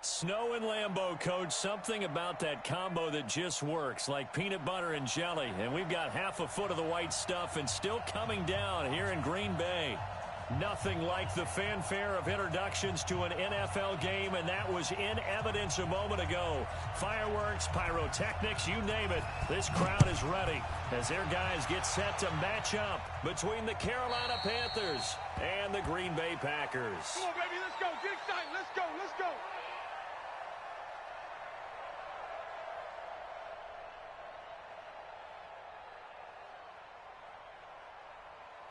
Snow and Lambeau, Coach. Something about that combo that just works, like peanut butter and jelly. And we've got half a foot of the white stuff and still coming down here in Green Bay. Nothing like the fanfare of introductions to an NFL game, and that was in evidence a moment ago. Fireworks, pyrotechnics, you name it. This crowd is ready as their guys get set to match up between the Carolina Panthers and the Green Bay Packers. Come on, baby, let's go. Get excited. Let's go. Let's go.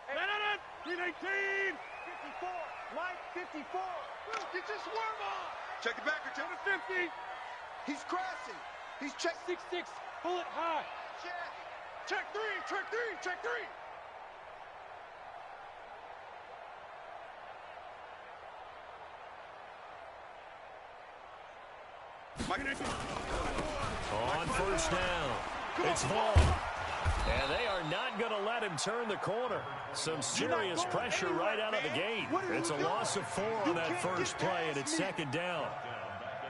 Hey, 18. 54. Mike, 54. Will, get your swerve on. Check it back or to the 50. He's crashing. He's check 6-6. Pull it high. Check. Check 3. Check 3. Check 3. On first down, it's Hall. And they are not going to let him turn the corner. Some serious pressure right out of the gate. It's a loss of 4 on that first play, and it's second down.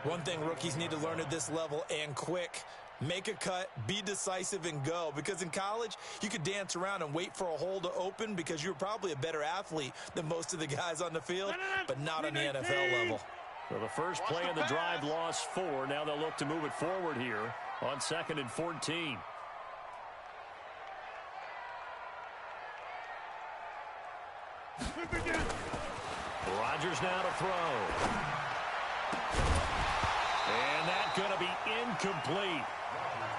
One thing rookies need to learn at this level, and quick. Make a cut, be decisive, and go. Because in college, you could dance around and wait for a hole to open because you're probably a better athlete than most of the guys on the field, but not on the NFL level. So the first play of the drive lost 4. Now they'll look to move it forward here on 2nd and 14. Rodgers now to throw. And that's going to be incomplete.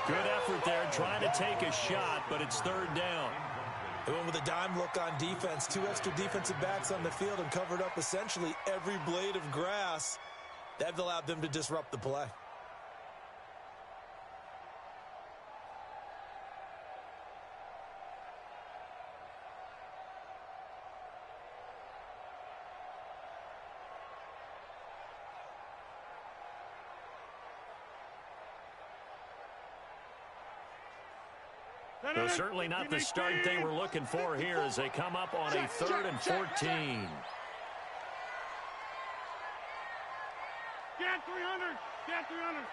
Good effort there trying to take a shot, but it's third down. They went with a dime look on defense. 2 extra defensive backs on the field and covered up essentially every blade of grass. That allowed them to disrupt the play. So certainly not the start they were looking for here as they come up on a 3rd and 14. Get 300. Get 300.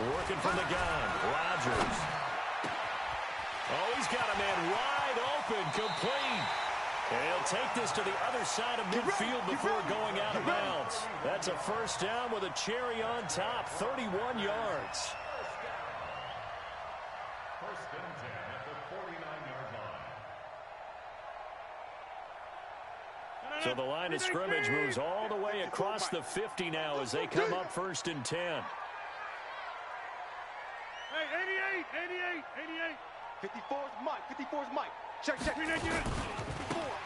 Working from the gun. Rodgers. Oh, he's got a man wide open, complete. And he'll take this to the other side of midfield before going out of bounds. That's a first down with a cherry on top, 31 yards. So the line of scrimmage moves all the way across the 50 now as they come up 1st and 10. Hey, 88. 54's Mike. 54's Mike. Check.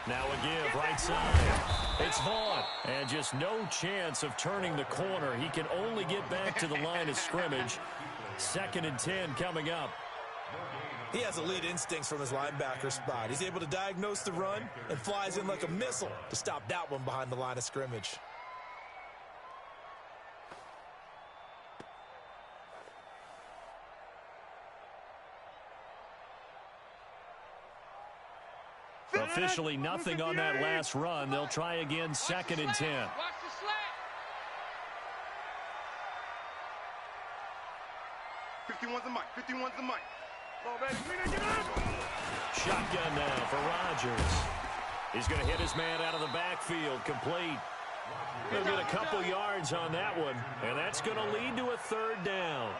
Now a give right side. It's Vaughn. And just no chance of turning the corner. He can only get back to the line of scrimmage. 2nd and 10 coming up. He has elite instincts from his linebacker spot. He's able to diagnose the run and flies in like a missile to stop that one behind the line of scrimmage. Officially nothing on that last run. They'll try again 2nd and 10. Watch the slack. 51's the mic. 51's the mic. Shotgun now for Rodgers. He's going to hit his man out of the backfield, complete. He'll get a couple yards on that one, and that's going to lead to a 3rd down.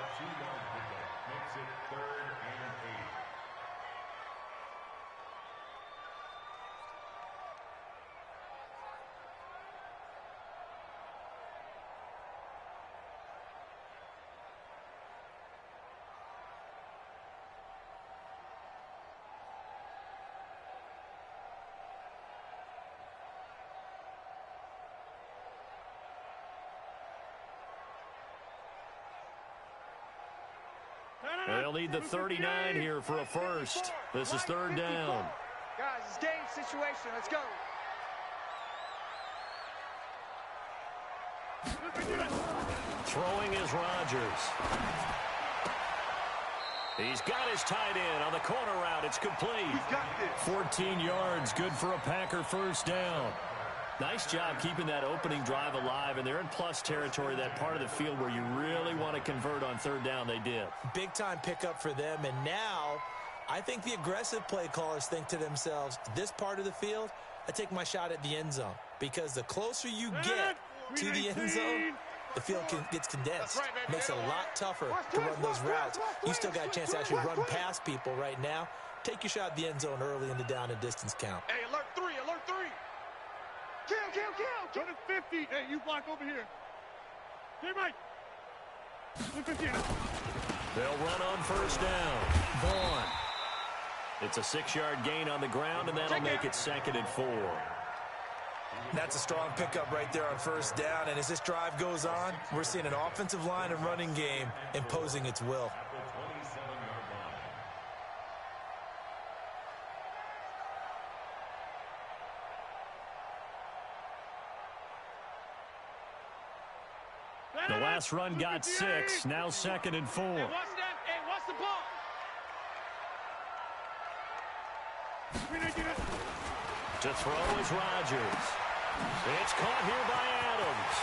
They'll need the 39 here for a first. This is 3rd down. Guys, it's game situation. Let's go. Throwing is Rodgers. He's got his tight end on the corner route. It's complete. 14 yards, good for a Packer first down. Nice job keeping that opening drive alive, and they're in plus territory, that part of the field where you really want to convert on third down. They did. Big-time pickup for them, and now I think the aggressive play callers think to themselves, this part of the field, I take my shot at the end zone, because the closer you get to the end zone, the field gets condensed. Makes it a lot tougher to run those routes. You still got a chance to actually run past people right now. Take your shot at the end zone early in the down and distance count. Hey, alert 3, alert 3. Kill. Turn it 50. Hey, you block over here. Hey, Mike. 50. They'll run on first down. Vaughn. It's a 6-yard gain on the ground, and that'll make it 2nd and 4. That's a strong pickup right there on first down, and as this drive goes on, we're seeing an offensive line and running game imposing its will. The last run got 6, now 2nd and 4. Hey, watch that. Hey, watch the ball. To throw is Rodgers. It's caught here by Adams.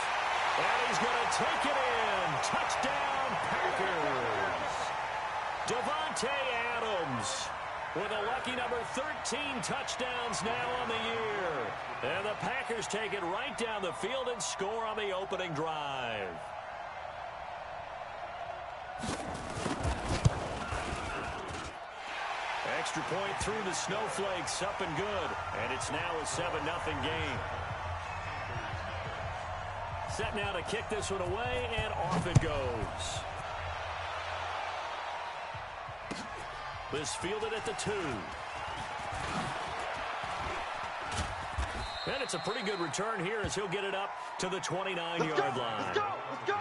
And he's going to take it in. Touchdown, Packers. Davante Adams with a lucky number 13 touchdowns now on the year. And the Packers take it right down the field and score on the opening drive. Extra point through the snowflakes, up and good. And it's now a 7-0 game. Set now to kick this one away, and off it goes. This fielded at the 2. And it's a pretty good return here as he'll get it up to the 29-yard line. Let's go.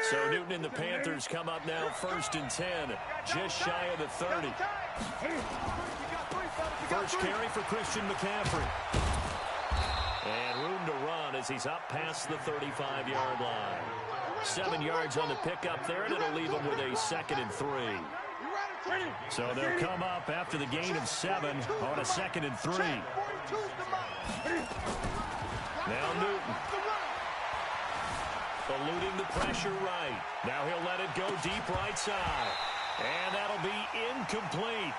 So Newton and the Panthers come up now 1st and 10, just shy of the 30. First carry for Christian McCaffrey. And room to run as he's up past the 35-yard line. 7 yards on the pickup there, and it'll leave him with a 2nd and 3. So they'll come up after the gain of 7 on a 2nd and 3. Now Newton. Eluding the pressure right. Now he'll let it go deep right side. And that'll be incomplete.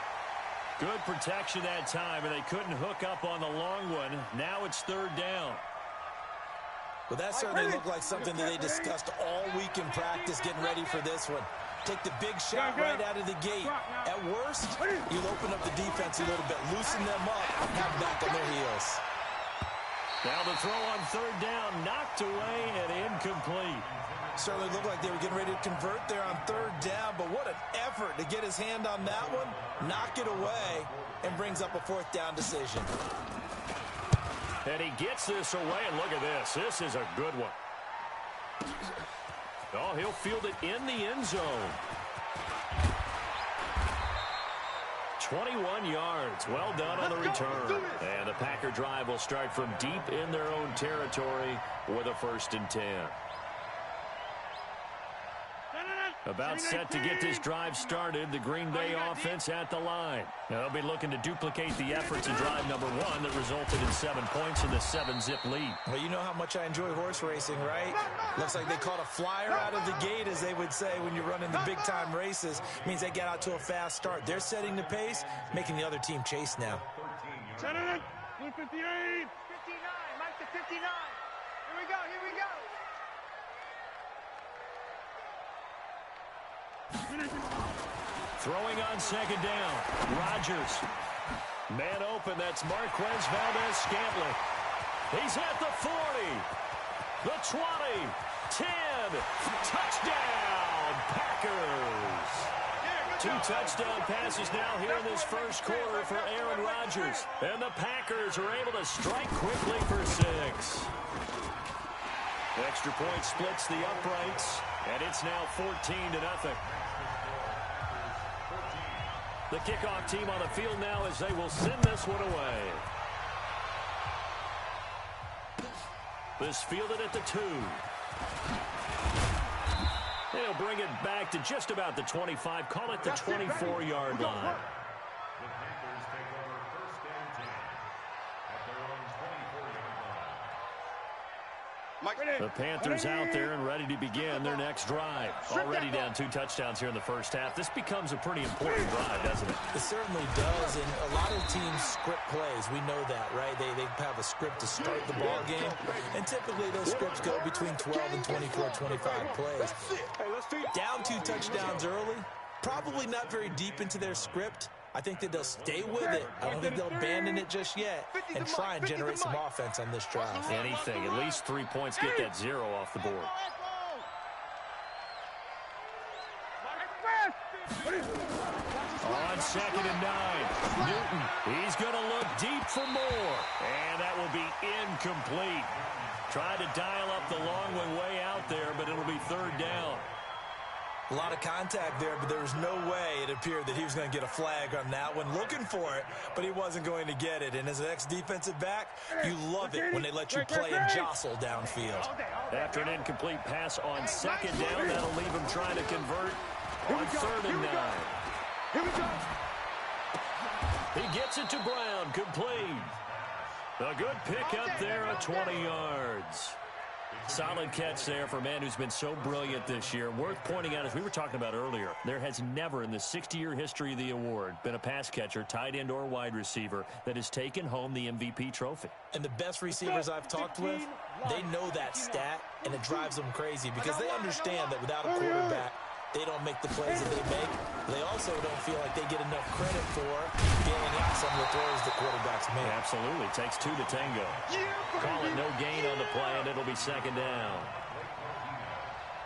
Good protection that time, and they couldn't hook up on the long one. Now it's 3rd down. Well, that certainly looked like something that they discussed all week in practice getting ready for this one. Take the big shot right out of the gate. At worst, you'll open up the defense a little bit, loosen them up, have them back on their heels. Now the throw on 3rd down, knocked away and incomplete. Certainly looked like they were getting ready to convert there on 3rd down, but what an effort to get his hand on that one, knock it away, and brings up a 4th down decision. And he gets this away, and look at this. This is a good one. Oh, he'll field it in the end zone. 21 yards. Well done on the return. And the Packer drive will start from deep in their own territory with a 1st and 10. About set to get this drive started, the Green Bay offense at the line. Now they'll be looking to duplicate the efforts in drive number 1 that resulted in 7 points in the 7-zip lead. Well, you know how much I enjoy horse racing, right? Looks like they caught a flyer out of the gate, as they would say when you're running the big-time races. Means they get out to a fast start. They're setting the pace, making the other team chase now. 58. 59, Mike to 59. Here we go. Throwing on 2nd down. Rodgers. Man open. That's Marquez Valdez-Scantling. He's at the 40. The 20. 10. Touchdown, Packers. 2 touchdown passes now here in this first quarter for Aaron Rodgers. And the Packers are able to strike quickly for 6. Extra point splits the uprights, and it's now 14-0. The kickoff team on the field now as they will send this one away. This fielded at the 2. They'll bring it back to just about the 25. Call it the 24-yard line. The Panthers out there and ready to begin their next drive. Already down 2 touchdowns here in the first half. This becomes a pretty important drive, doesn't it? It certainly does, and a lot of teams script plays. We know that, right? They have a script to start the ball game, and typically those scripts go between 12 and 24, 25 plays. Down 2 touchdowns early, probably not very deep into their script. I think that they'll stay with it. I don't think they'll abandon it just yet and try and generate some offense on this drive. Anything. At least 3 points. Get that 0 off the board. On 2nd and 9. Newton. He's going to look deep for more. And that will be incomplete. Tried to dial up the long one way out there, but it'll be 3rd down. A lot of contact there, but there was no way it appeared that he was going to get a flag on that one. Looking for it, but he wasn't going to get it. And as an ex-defensive back, you love it when they let you play and jostle downfield. After an incomplete pass on 2nd down, that'll leave him trying to convert on 3rd and 9. Here we go. He gets it to Brown, complete. A good pick up there at 20 yards. Solid catch there for a man who's been so brilliant this year. Worth pointing out, as we were talking about earlier, there has never in the 60-year history of the award been a pass catcher, tight end, or wide receiver that has taken home the MVP trophy. And the best receivers I've talked with, they know that stat, and it drives them crazy because they understand that without a quarterback, they don't make the plays that they make. They also don't feel like they get enough credit for bailing out some of the throws the quarterbacks make. Absolutely. Takes 2 to tango. Call it no gain on the play, and it'll be 2nd down.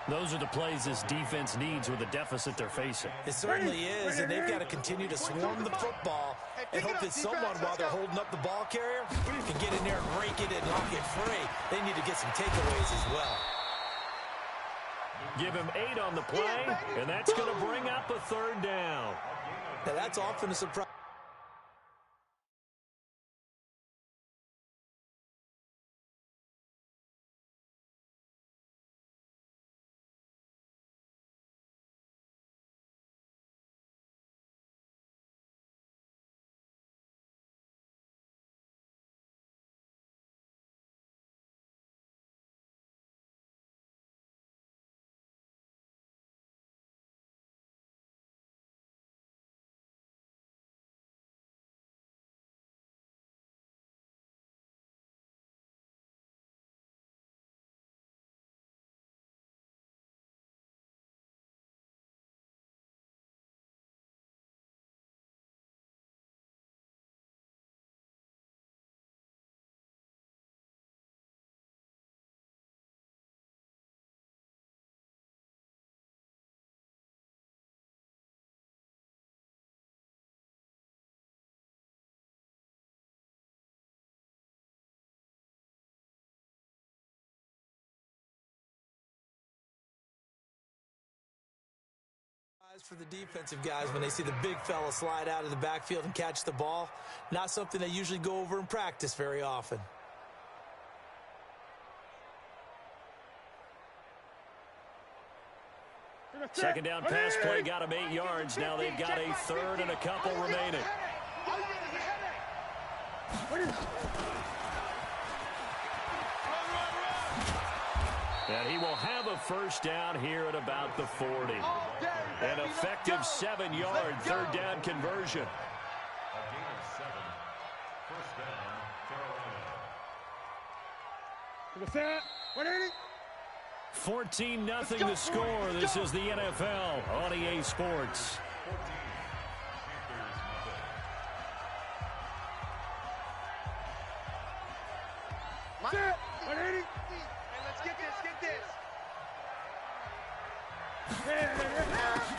Those are the plays this defense needs with the deficit they're facing. It certainly is, and they've got to continue to swarm the football and hope that someone, while they're holding up the ball carrier, can get in there and rake it and knock it free. They need to get some takeaways as well. Give him 8 on the play, and that's going to bring up a 3rd down. Now, that's often a surprise. For the defensive guys when they see the big fella slide out of the backfield and catch the ball. Not something they usually go over in practice very often. Second down pass play got him 8 yards. Now they've got a 3rd and a couple remaining. And he will have a 1st down here at about the 40. An effective 7-yard 3rd down conversion. A gain of 7. 1st down, Carolina. 14-0 the score. This is the NFL on EA Sports.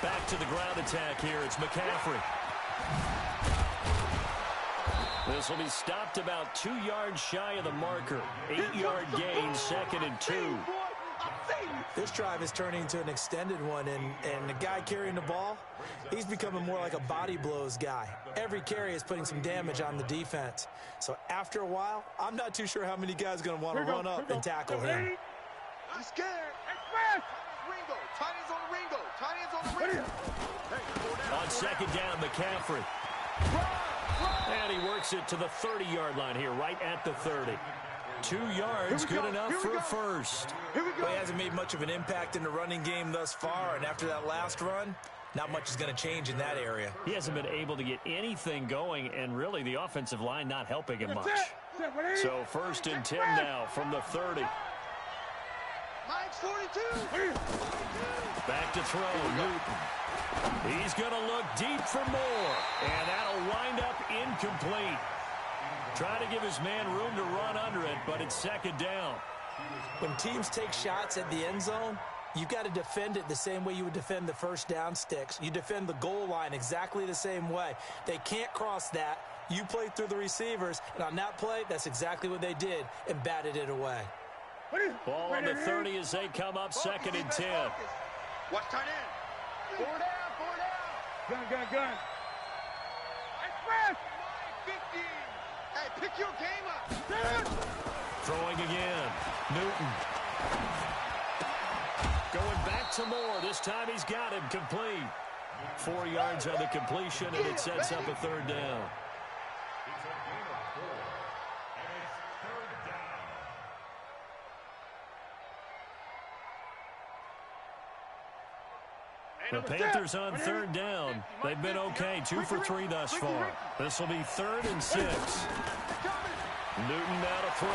Back to the ground attack here. It's McCaffrey. This will be stopped about 2 yards shy of the marker. 8-yard gain, 2nd and 2. This drive is turning into an extended one, and the guy carrying the ball, he's becoming more like a body blows guy. Every carry is putting some damage on the defense. So after a while, I'm not too sure how many guys are going to want to run up and tackle him. He's scared. Ringo. Tight ends on the Ringo. Tight ends on the Ringo. On second down, McCaffrey. And he works it to the 30-yard line here, right at the 30. 2 yards, good enough for a first. Well, he hasn't made much of an impact in the running game thus far, and after that last run, not much is going to change in that area. He hasn't been able to get anything going, and really the offensive line not helping him much. So first and 10 now from the 30. Mike's 42. Back to throw, Newton. He's going to look deep for more, and that'll wind up incomplete. Trying to give his man room to run under it, but it's second down. When teams take shots at the end zone, you've got to defend it the same way you would defend the first down sticks. You defend the goal line exactly the same way. They can't cross that. You play through the receivers, and on that play, that's exactly what they did and batted it away. Ball on the 30 as they come up second and 10. Watch tight end. 4 down. Gun. Express. 50. Hey, pick your game up. Throwing again. Newton. Going back to Moore. This time he's got him complete. 4 yards on the completion, and it sets up a third down. The Panthers on third down. They've been okay, 2 for 3 thus far. This will be 3rd and 6. Newton now to throw.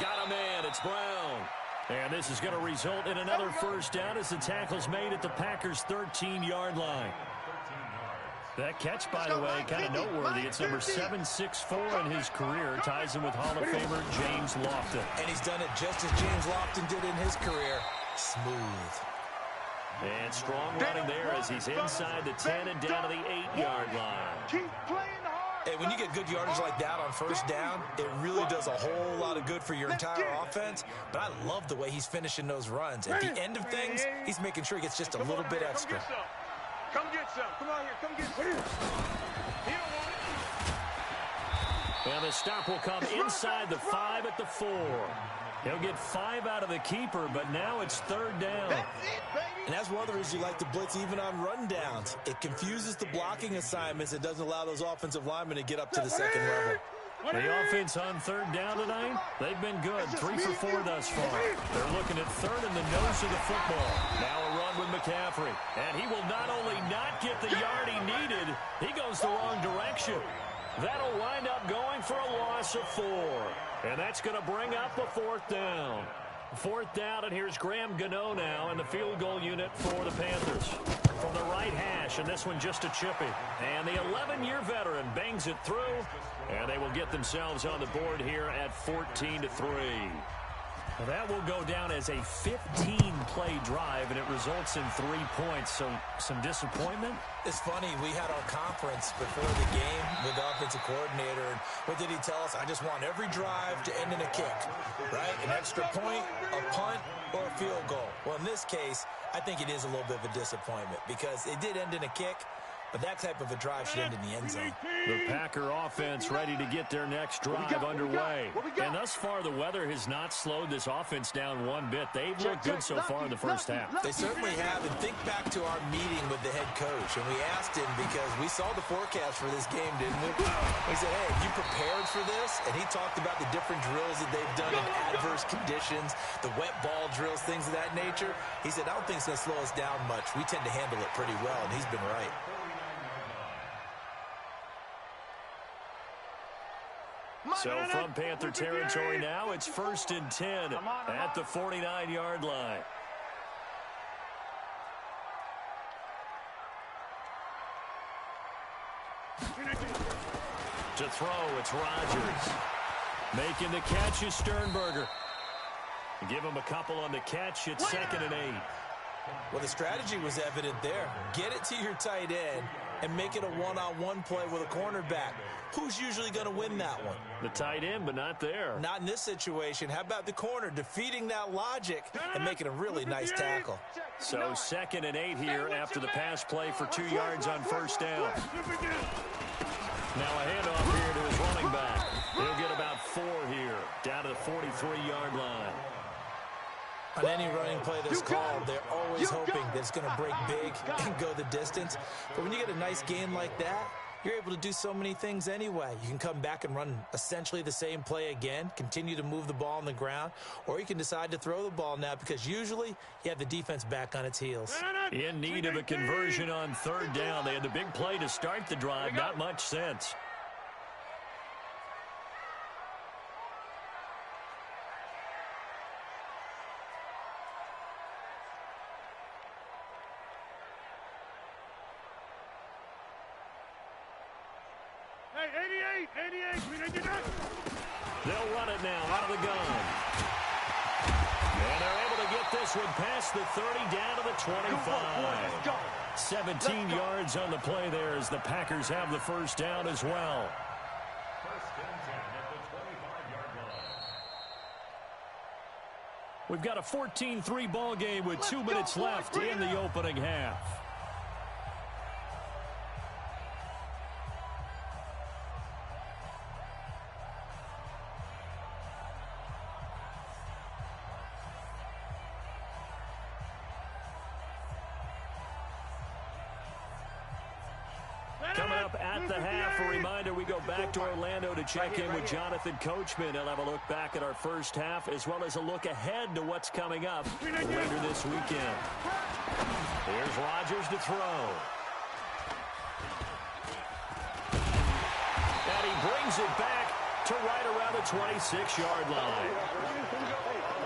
Got a man, it's Brown. And this is going to result in another first down as the tackle's made at the Packers' 13-yard line. That catch, by the way, kind of noteworthy. It's number 764 in his career. Ties him with Hall of Famer James Lofton. And he's done it just as James Lofton did in his career. Smooth. And strong running there as he's inside the 10 and down to the 8-yard line. Keep playing hard. Hey, when you get good yardage like that on first down, it really does a whole lot of good for your entire offense. But I love the way he's finishing those runs. At the end of things, he's making sure he gets just a little bit extra. Come get some. Come on here. Come get some. He don't want it. And the stop will come inside the 5 at the 4. He'll get 5 out of the keeper, but now it's third down. That's it, baby. And that's one of the reasons you like to blitz even on run downs. It confuses the blocking assignments. It doesn't allow those offensive linemen to get up to the second level. The offense on third down tonight, they've been good. 3 for 4 thus far. They're looking at third in the nose of the football. Now a run with McCaffrey. And he will not only not get the yard he needed, he goes the wrong direction. That'll wind up going for a loss of 4. And that's going to bring up a 4th down. 4th down, and here's Graham Gano now in the field goal unit for the Panthers. From the right hash, and this one just a chippy. And the 11-year veteran bangs it through, and they will get themselves on the board here at 14-3. Well, that will go down as a 15-play drive, and it results in 3 points. So some disappointment? It's funny, we had our conference before the game with the offensive coordinator, and what did he tell us? I just want every drive to end in a kick, right? An extra point, a punt, or a field goal. Well, in this case, I think it is a little bit of a disappointment because it did end in a kick, but that type of a drive should end in the end zone. The Packer offense ready to get their next drive underway. And thus far, the weather has not slowed this offense down one bit. They've looked good so far in the first half. They certainly have. And think back to our meeting with the head coach. And we asked him because we saw the forecast for this game, didn't we? We said, hey, have you prepared for this? And he talked about the different drills that they've done in adverse conditions, the wet ball drills, things of that nature. He said, I don't think it's going to slow us down much. We tend to handle it pretty well, and he's been right. So from Panther territory now, it's 1st and 10 at the 49-yard line. To throw, it's Rodgers. Making the catch is Sternberger. Give him a couple on the catch. It's 2nd and 8. Well, the strategy was evident there. Get it to your tight end, and make it a one-on-one play with a cornerback. Who's usually going to win that one? The tight end, but not there. Not in this situation. How about the corner defeating that logic and making a really nice tackle? So 2nd and 8 here after the pass play for 2 yards on first down. Now a handoff here to his running back. He'll get about 4 here, down to the 43-yard line. On any running play that's called, they're always hoping that it's going to break big and go the distance. But when you get a nice gain like that, you're able to do so many things anyway. You can come back and run essentially the same play again, continue to move the ball on the ground, or you can decide to throw the ball now because usually you have the defense back on its heels. In need of a conversion on 3rd down. They had the big play to start the drive. Not much sense. Hey, 88, we didn't get that. They'll run it now out of the gun. And they're able to get this one past the 30 down to the 25. 17 yards on the play there as the Packers have the first down as well. First and 10 at the 25-yard line. We've got a 14-3 ball game with 2 minutes left in the opening half. Coming up at the half, a reminder, we go back to Orlando to check in with Jonathan Coachman. He'll have a look back at our first half as well as a look ahead to what's coming up later this weekend. Here's Rodgers to throw. And he brings it back to right around the 26-yard line.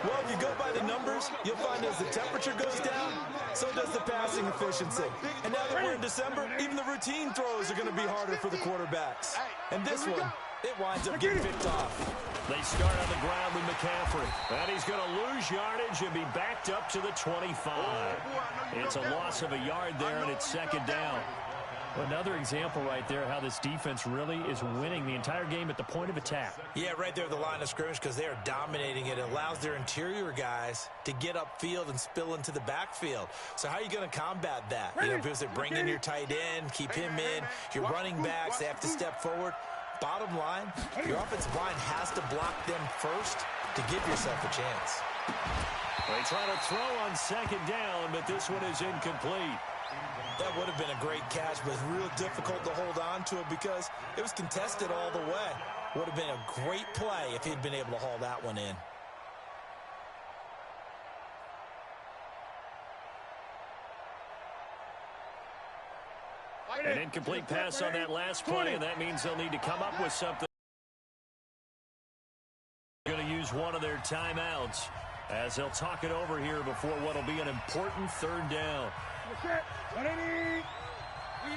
Well, if you go by the numbers, you'll find as the temperature goes down, so does the passing efficiency. And now that we're in December, even the routine throws are going to be harder for the quarterbacks. And this one, it winds up getting picked off. They start on the ground with McCaffrey. And he's going to lose yardage and be backed up to the 25. It's a loss of a yard there, and it's 2nd down. Another example right there how this defense really is winning the entire game at the point of attack. Yeah, right there at the line of scrimmage because they are dominating it. It allows their interior guys to get upfield and spill into the backfield. So how are you going to combat that? You know, because they bring in your tight end, keep him in. Your running backs, they have to step forward. Bottom line, your offensive line has to block them first to give yourself a chance. They try to throw on 2nd down, but this one is incomplete. That would have been a great catch, but it's real difficult to hold on to it because it was contested all the way. Would have been a great play if he'd been able to haul that one in. An incomplete pass on that last play, and that means they'll need to come up with something. Going to use one of their timeouts as they'll talk it over here before what will be an important 3rd down. We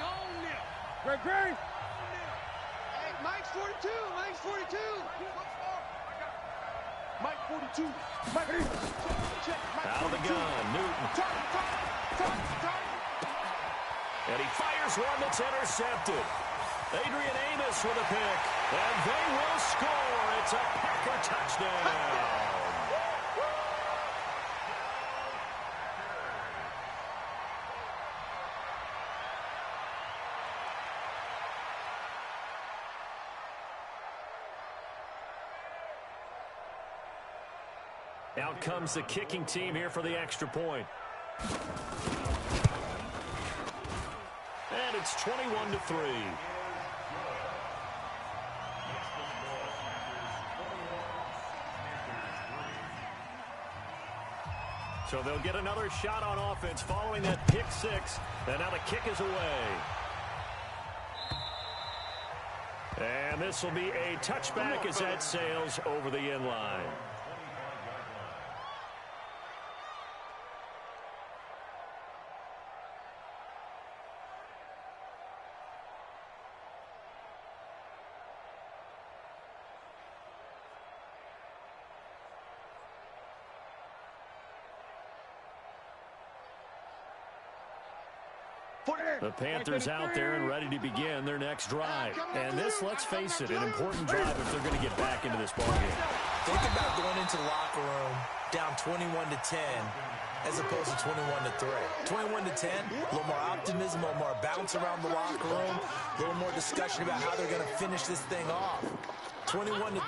own them. Great. Hey, Mike's 42. Mike's 42. Mike 42. Mike. Out of the gun, Newton. And he fires one that's intercepted. Adrian Amos with a pick. And they will score. It's a Packer touchdown. Out comes the kicking team here for the extra point. And it's 21-3. So they'll get another shot on offense following that pick 6. And now the kick is away. And this will be a touchback as that sails over the end line. The Panthers out there and ready to begin their next drive. And this, let's face it, an important drive if they're going to get back into this ballgame. Think about going into the locker room down 21-10 as opposed to 21-3. 21-10, a little more optimism, a little more bounce around the locker room, a little more discussion about how they're going to finish this thing off. 21-3,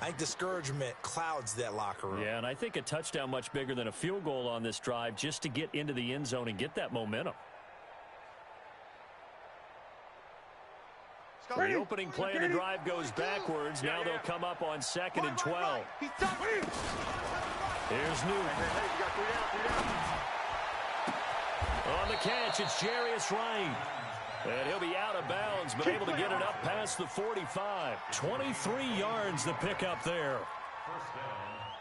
I think discouragement clouds that locker room. Yeah, and I think a touchdown much bigger than a field goal on this drive just to get into the end zone and get that momentum. The opening play of the drive goes backwards. Now they'll come up on 2nd and 12. Here's Newton. On the catch, it's Jarius Wright. And he'll be out of bounds, but able to get it up past the 45. 23 yards the pickup there.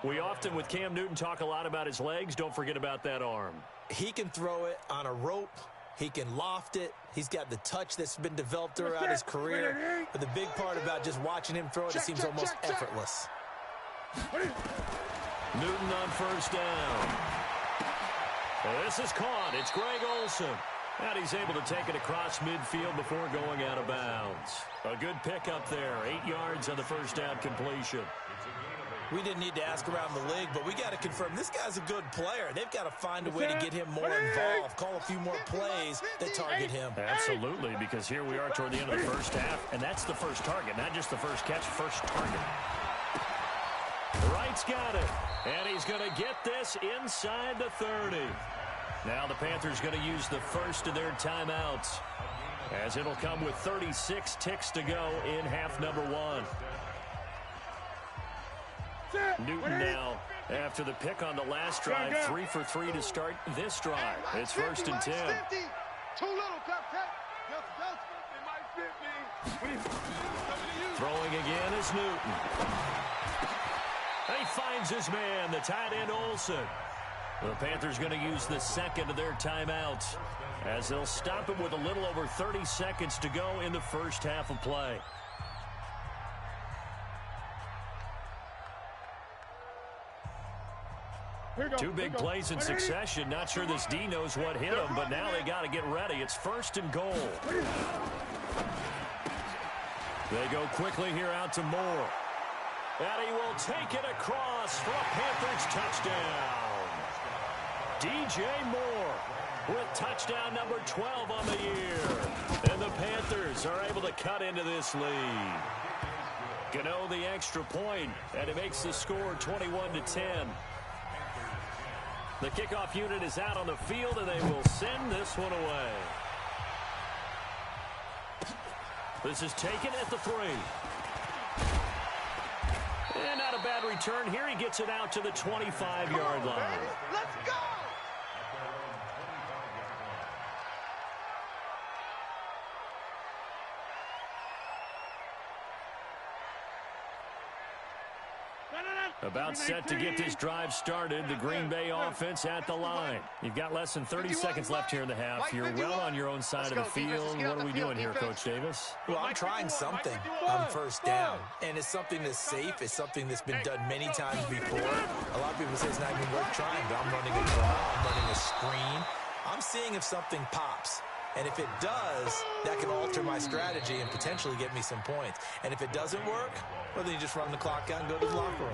We often, with Cam Newton, talk a lot about his legs. Don't forget about that arm. He can throw it on a rope. He can loft it. He's got the touch that's been developed throughout his career. But the big part about just watching him throw it, it seems almost effortless. Newton on first down. This is caught. It's Greg Olsen. And he's able to take it across midfield before going out of bounds. A good pickup there. 8 yards on the first down completion. We didn't need to ask around the league, but we got to confirm this guy's a good player. They've got to find a way to get him more involved, call a few more plays that target him. Absolutely, because here we are toward the end of the first half, and that's the first target, not just the first catch, first target. Wright's got it, and he's going to get this inside the 30. Now the Panthers going to use the first of their timeouts, as it'll come with 36 ticks to go in half number 1. Newton now, after the pick on the last drive, 3 for 3 to start this drive. It's 1st and 10. Throwing again is Newton. He finds his man, the tight end Olsen. The Panthers going to use the second of their timeouts, as they'll stop him with a little over 30 seconds to go in the first half of play. Two big plays in succession. Not sure this D knows what hit him, but now they got to get ready. It's 1st and goal. They go quickly here out to Moore. And he will take it across for a Panthers touchdown. DJ Moore with touchdown number 12 on the year. And the Panthers are able to cut into this lead. Gano the extra point, and it makes the score 21-10. The kickoff unit is out on the field, and they will send this one away. This is taken at the 3. And not a bad return here. He gets it out to the 25-yard line. Let's go! About set to get this drive started. The Green Bay offense at the line. You've got less than 30 seconds left here in the half. You're well on your own side of the field. What are we doing here, Coach Davis? Well, I'm trying something on first down, and it's something that's safe. It's something that's been done many times before. A lot of people say it's not even worth trying, but I'm running a draw. I'm running a screen. I'm seeing if something pops. And if it does, that can alter my strategy and potentially get me some points. And if it doesn't work, well, then you just run the clock out and go to the locker room.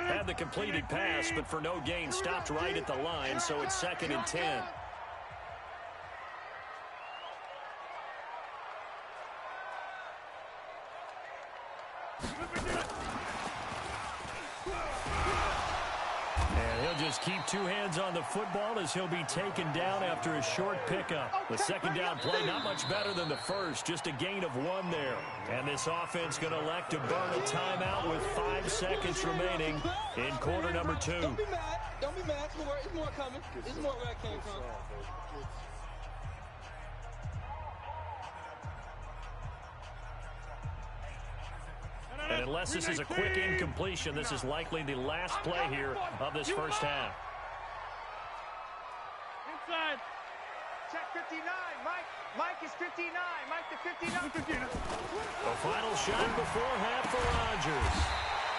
Had the completed pass, but for no gain, stopped right at the line, so it's 2nd and 10. And he'll just keep two hands on the football as he'll be taken down after a short pickup. The second down play, not much better than the first, just a gain of 1 there. And this offense going to elect to burn a timeout with 5 seconds remaining in quarter number 2. Don't be mad. Don't be mad. It's more coming. It's more where I came from. Unless this is a quick incompletion, this is likely the last play here of this first half. Inside. Check 59. Mike is 59. Mike to 59. The final shot before half for Rodgers.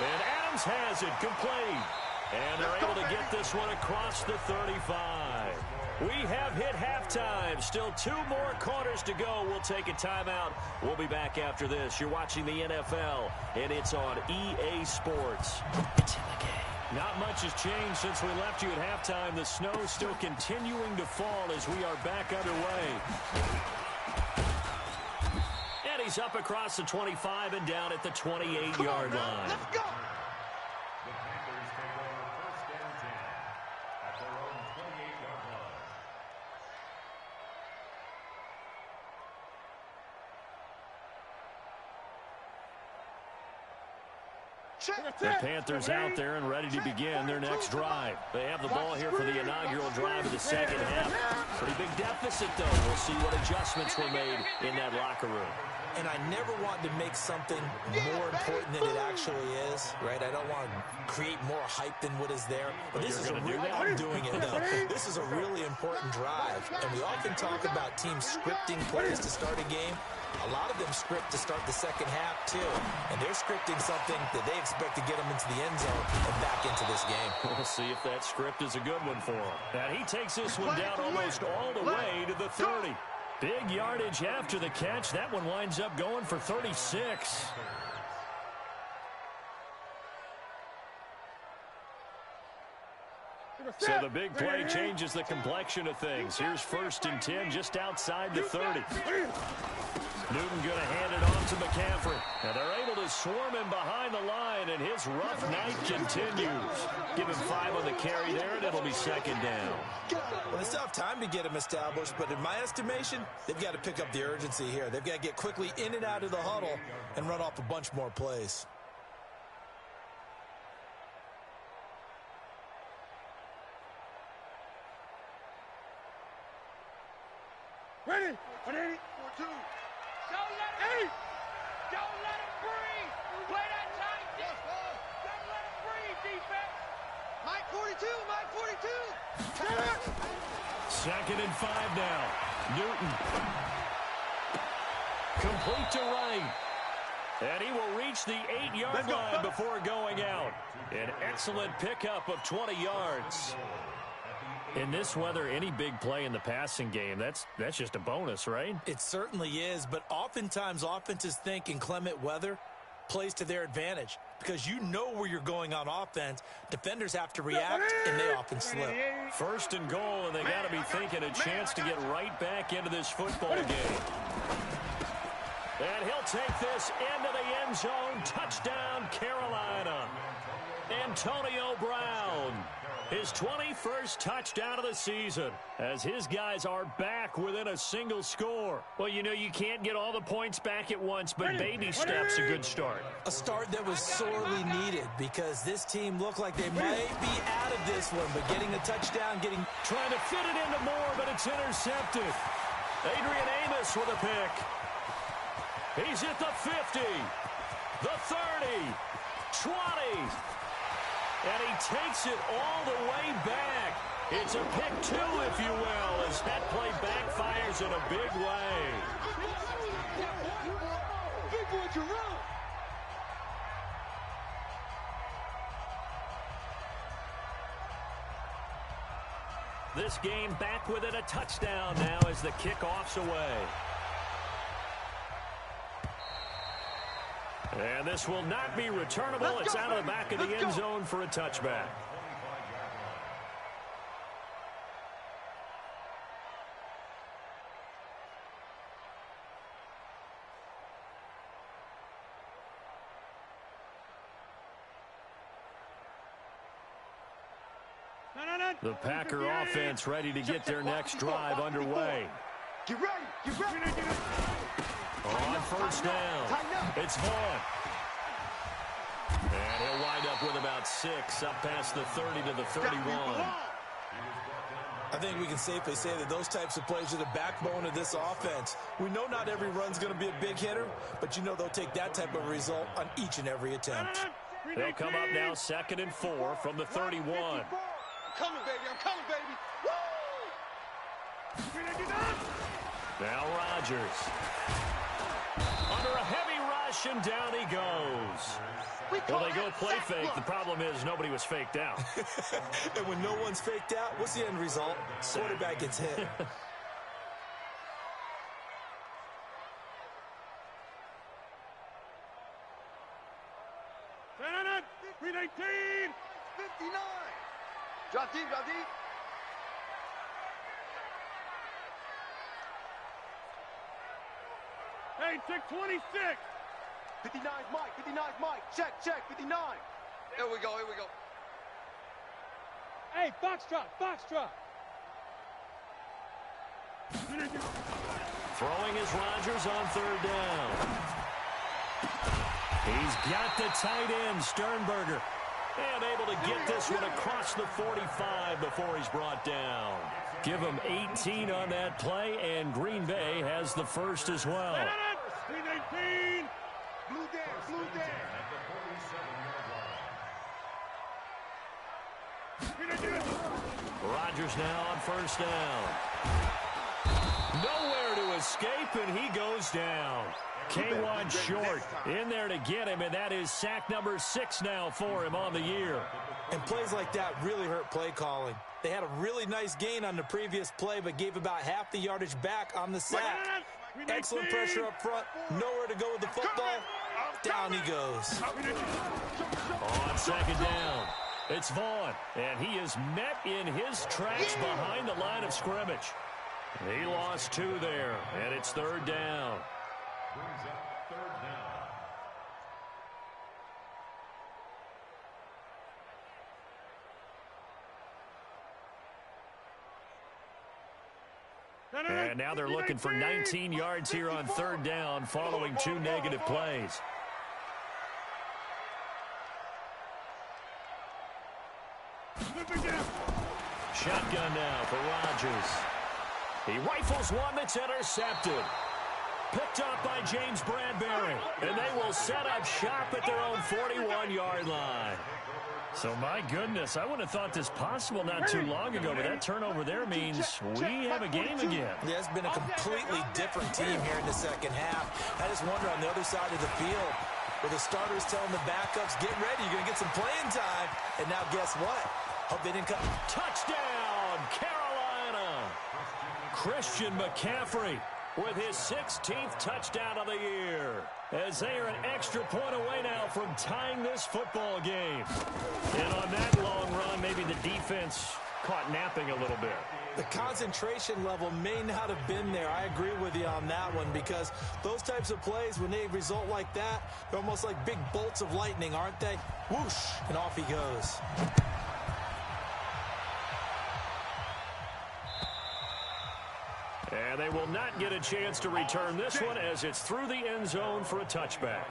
And Adams has it complete. And they're able to get this one across the 35. We have hit halftime. Still 2 more quarters to go. We'll take a timeout. We'll be back after this. You're watching the NFL, and it's on EA Sports. It's in the game. Not much has changed since we left you at halftime. The snow is still continuing to fall as we are back underway. And he's up across the 25 and down at the 28-yard line. Let's go. The Panthers take over first and 10 at their own 28-yard line. The Panthers out there and ready to begin their next drive. They have the ball here for the inaugural drive of the second half. Pretty big deficit, though. We'll see what adjustments were made in that locker room. And I never want to make something more important than it actually is, right? I don't want to create more hype than what is there. But this is I'm doing it, though. This is a really important drive. And we often talk about teams scripting plays to start a game. A lot of them script to start the second half, too. And they're scripting something that they expect to get them into the end zone and back into this game. We'll see if that script is a good one for him. And he takes this one down almost all the way to the 30. Big yardage after the catch. That one winds up going for 36. So the big play changes the complexion of things. Here's 1st and 10 just outside the 30. Newton going to hand it off to McCaffrey. And they're able to swarm him behind the line, and his rough night continues. Give him 5 on the carry there, and it'll be 2nd down. Well, it's tough time to get them established, but in my estimation, they've got to pick up the urgency here. They've got to get quickly in and out of the huddle and run off a bunch more plays. Ready? 4-2. Don't let him. Don't let him breathe. Play that tight. Don't let him breathe, defense. Mike 42. Mike 42. 2nd and 5 now. Newton. Complete to right. And he will reach the 8-yard line before going out. An excellent pickup of 20 yards. In this weather, any big play in the passing game, that's just a bonus, right? It certainly is, but oftentimes offenses think inclement weather plays to their advantage because you know where you're going on offense. Defenders have to react, and they often slip. 1st and goal, and they got to be thinking a chance to get right back into this football game. And he'll take this into the end zone. Touchdown, Carolina. Antonio Brown. His 21st touchdown of the season as his guys are back within a single score. Well, you know, you can't get all the points back at once, but baby steps a good start. A start that was sorely needed because this team looked like they might be out of this one, but getting a touchdown, trying to fit it into Moore, but it's intercepted. Adrian Amos with a pick. He's at the 50, the 30, 20. And he takes it all the way back. It's a pick 2, if you will, as that play backfires in a big way. Big boy Jerome. This game back within a touchdown now as the kickoff's away. And this will not be returnable. It's out of the back of the end zone for a touchback. The Packer offense ready to get their next drive underway. Get ready. Get ready. On 1st down, it's Vaughn. And he'll wind up with about 6, up past the 30 to the 31. I think we can safely say that those types of plays are the backbone of this offense. We know not every run's going to be a big hitter, but you know they'll take that type of result on each and every attempt. They'll come up now 2nd and 4 from the 31. I'm coming, baby. I'm coming, baby. Woo! Now Rodgers. Under a heavy rush, and down he goes. Well, they go play fake. The problem is nobody was faked out. And when no one's faked out, what's the end result? Quarterback gets hit. Green 18. 59. Drop deep, drop deep. Hey, check 26. 59 Mike, 59 Mike. Check, 59. Here we go, here we go. Hey, foxtrot, foxtrot. Throwing is Rodgers on 3rd down. He's got the tight end, Sternberger. And able to get this one across the 45 before he's brought down. Give him 18 on that play, and Green Bay has the first as well. Green 18. Blue dance, blue dance. Rodgers now on 1st down. Nowhere to escape, and he goes down. K1 short in there to get him, and that is sack number 6 now for him on the year. And plays like that really hurt play calling. They had a really nice gain on the previous play, but gave about half the yardage back on the sack. Excellent pressure up front. Nowhere to go with the football. Down he goes. On 2nd down, it's Vaughn, and he is met in his tracks behind the line of scrimmage. He lost 2 there, and it's 3rd down. Brings up 3rd down. And now they're looking for 19 yards here on 3rd down following 2 negative plays. Shotgun now for Rodgers. He rifles one that's intercepted. Picked up by James Bradbury. And they will set up shop at their own 41-yard line. So, my goodness, I wouldn't have thought this possible not too long ago, but that turnover there means we have a game again. Yeah, it's been a completely different team here in the second half. I just wonder on the other side of the field, where the starters telling the backups, get ready, you're going to get some playing time. And now guess what? Hope they didn't come. Touchdown, Carolina! Christian McCaffrey with his 16th touchdown of the year, as they are an extra point away now from tying this football game. And on that long run, maybe the defense caught napping a little bit. The concentration level may not have been there. I agree with you on that one, because those types of plays, when they result like that, they're almost like big bolts of lightning, aren't they? Whoosh, and off he goes. And they will not get a chance to return this one, as it's through the end zone for a touchback.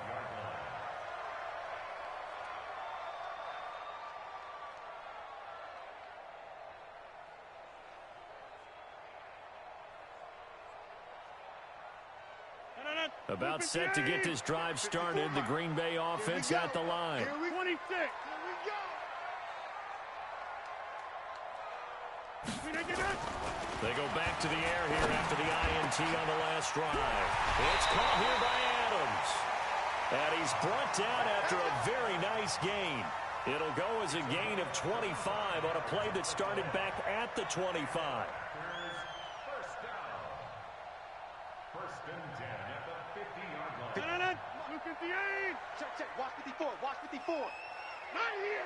About set to get this drive started. The Green Bay offense at the line. 26. They go back to the air here after the INT on the last drive. It's caught here by Adams. And he's brought down after a very nice gain. It'll go as a gain of 25 on a play that started back at the 25. First down. 1st and 10 at the 50-yard line. 58. Check, check. Watch 54. Watch 54. Not here.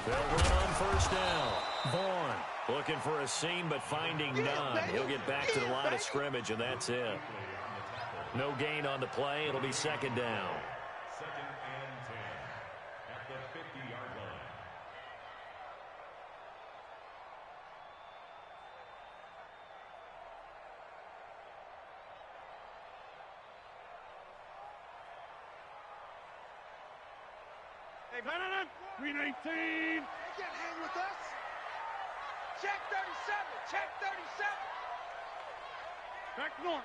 They'll run on 1st down. Vaughn looking for a seam, but finding none. He'll get back to the line of scrimmage, and that's it. No gain on the play. It'll be 2nd down. 2nd and 10 at the 50-yard line. Hey, Green 18. They can't hang with us. Check 37. Check 37. Back north.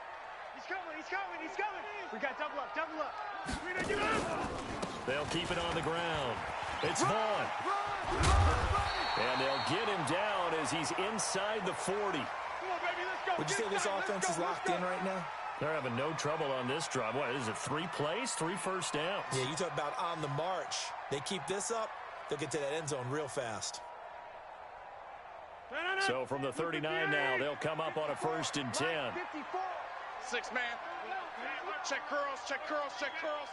He's coming. He's coming. He's coming. We got double up. Double up. Get up. They'll keep it on the ground. It's Vaughn. And they'll get him down as he's inside the 40. Come on, baby. Let's go. Would you say this offense is locked in right now? They're having no trouble on this drive. What is it, 3 plays, 3 first downs? Yeah, you talk about on the march. They keep this up, they'll get to that end zone real fast. So from the 39 now, they'll come up on a 1st and 10. 54. 6 man. Check curls. Check curls. Check curls.